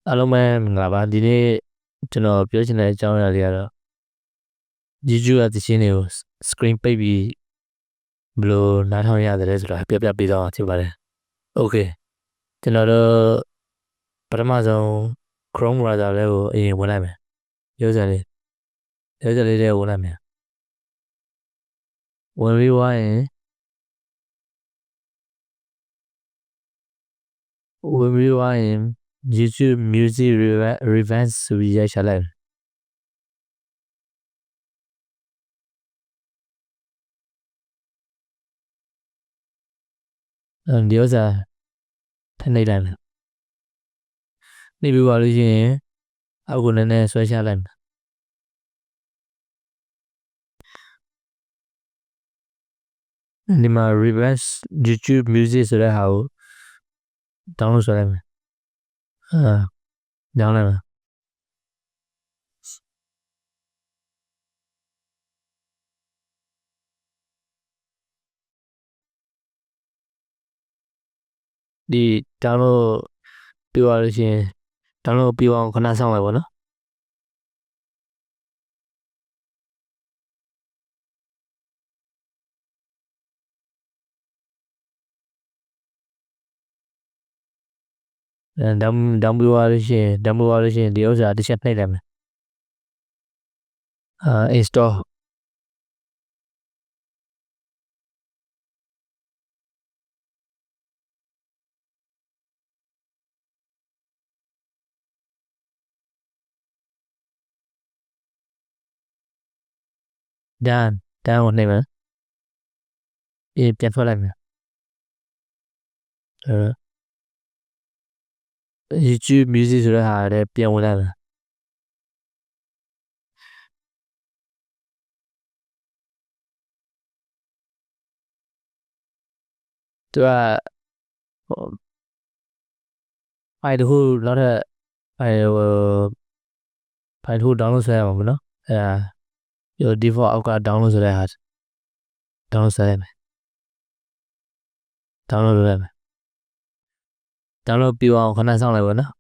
အားလုံးပဲမင်္ဂလာပါဒီနေ့ကျွန်တော်ပြောချင်တဲ့အကြောင်းအရာတွေကတော့ YouTube အသင်းတွေကို screen ပိတ်ပြီးဘယ်လိုနားထောင်ရသလဲဆိုတာပြပြပေးတော့ဖြစ်ပါတယ် Okay ကျွန်တော်တို့ပထမဆုံး Chrome browser လေးကိုအရင်ဝင်လိုက်မယ်ရုပ်စံလေးတွေဝင်လိုက်မယ်ဝင်ပြီးသွားရင် YouTube Music Revenge ဆိုပြီးရိုက်ချလိုက်ဒီဥစ္စာထည့်နေလိုက်မယ်နေပြီးသွားလို့ရှိရင်အခုနည်းနည်းဆွဲချလိုက်မယ်ဒီမှာ Revenge YouTube Music ဆိုတဲ့ဟာကို download ဆွဲလိုက်မယ်download မယ်ဒီ download ပြီးသွားလို့ရှိရင် download ပြီးအောင်ခဏစောင့်လိုက်ပါနော်down ပြီးသွားလို့ရှိရင်ဒီဥစ္စာတစ်ချက်နှိပ်လိုက်မယ်install တန်းကိုနှိပ်မယ်ပြန်ထွက်လိုက်မယ်YouTube Music ဆိုတဲ့ဟာလည်းပြန်ဝင်လိုက်မယ်သူကဖိုင်တစ်ခုနောက်ထပ်ဖိုင်တစ်ခု download ဆွဲရမှာပေါ့နော်default အောက်က download ဆိုတဲ့ဟာ download ဆွဲလိုက်မယ် download လုပ်လိုက်မယ် download ပြီးအောင်ခဏစောင့်လိုက်ပါနော်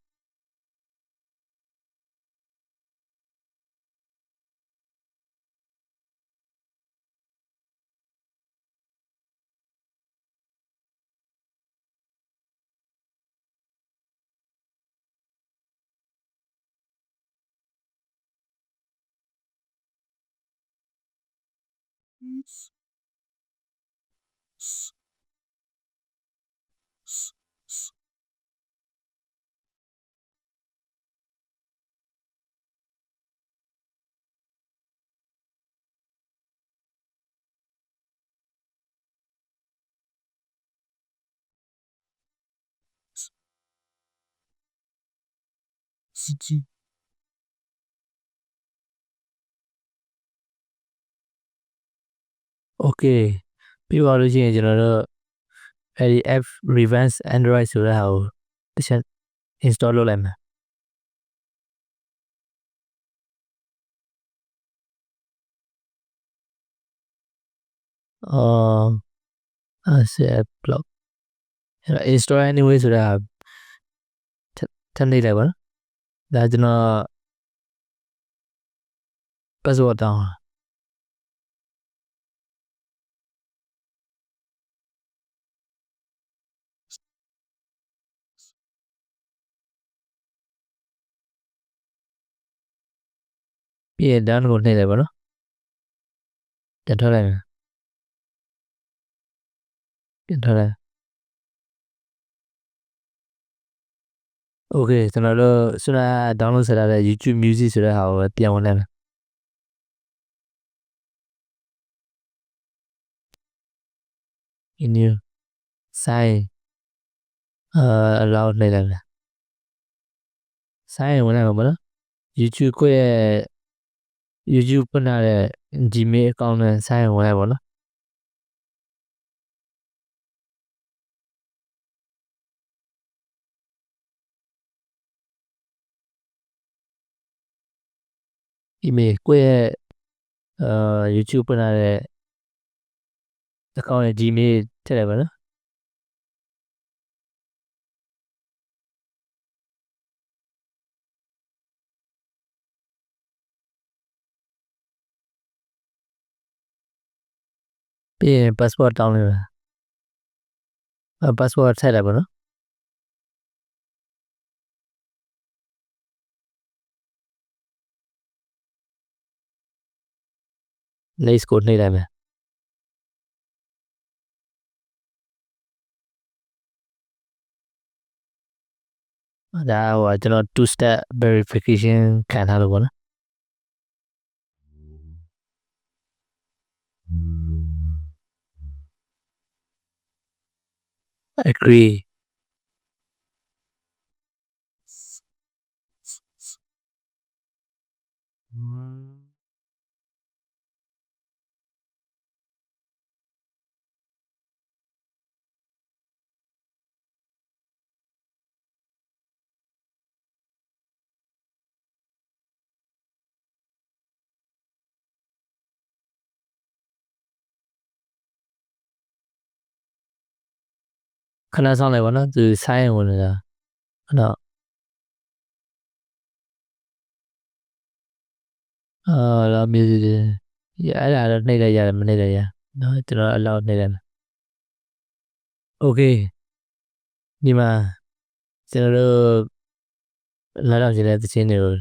Okay ပြီးသွားလို့ရှိရင်ကျွန်တော်တို့အဲဒီ app Revenge Android ဆိုတဲ့ဟာကိုတစ်ချက် install လုပ်လိုက်မယ်set block install anyway ဆိုတဲ့ဟာထပ်နှိပ်လိုက်ပါနော်ဒါကျွန်တော် password တောင်းပြီးရင် down ကိုနှိပ်လိုက်ပါနော်ပြန်ထွက်လိုက်မယ်ပြန်ထွက်လိုက် Okay ကျွန်တော်တို့ဆွမ်း download ဆက်ထားတဲ့ YouTube Music ဆိုတဲ့ဟာကိုပြန်ဝင်လိုက်မယ်new sign allow နှိပ်လိုက်မယ် sign ဝင်လိုက်ပါနော် YouTube ကိုရဲ့ YouTube ဖွင့်ထားတဲ့ Gmail account နဲ့ sign ဝင်လိုက်ပါနော်email ကိုရဲ့YouTube ဖွင့်ထားတဲ့ account ရဲ့ Gmail ထည့်လိုက်ပါနော် ပြီးရင် passport တောင်းလိုက်ပါpassport ထည့်လိုက်ပါနော်lace ကိုနှိပ်လိုက်မယ်ဒါဟိုကျွန်တော် two step verification ခံထားလို့ပေါ့နော် agree ခဏဆောင်လိုက်ပါနော်သူဆိုင်းဝင်နေတာအဲ့တော့လာမြည်တယ်အဲ့ဒါတော့နှိပ်လိုက်ရတယ်မနှိပ်လိုက်ရနော်ကျွန်တော်အလောက်နှိပ်လိုက်မယ် okay ဒီမှာကျွန်တော်တို့လာတော့ကျတဲ့သချင်းတွေကို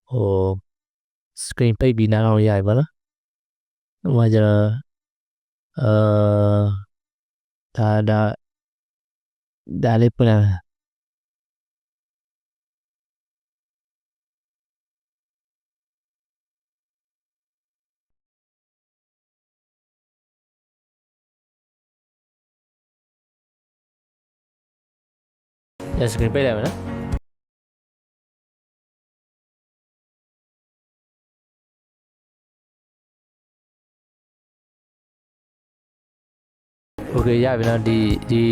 ဟို screen ပိတ်ပြီးနားထောင်ရပြီပေါ့နော်ဟိုမှာကျွန်တော်ဒါလေးပွင့်လာတယ် screen ပိတ်လိုက်မယ်နော်โอเคရပြီနော်ဒီ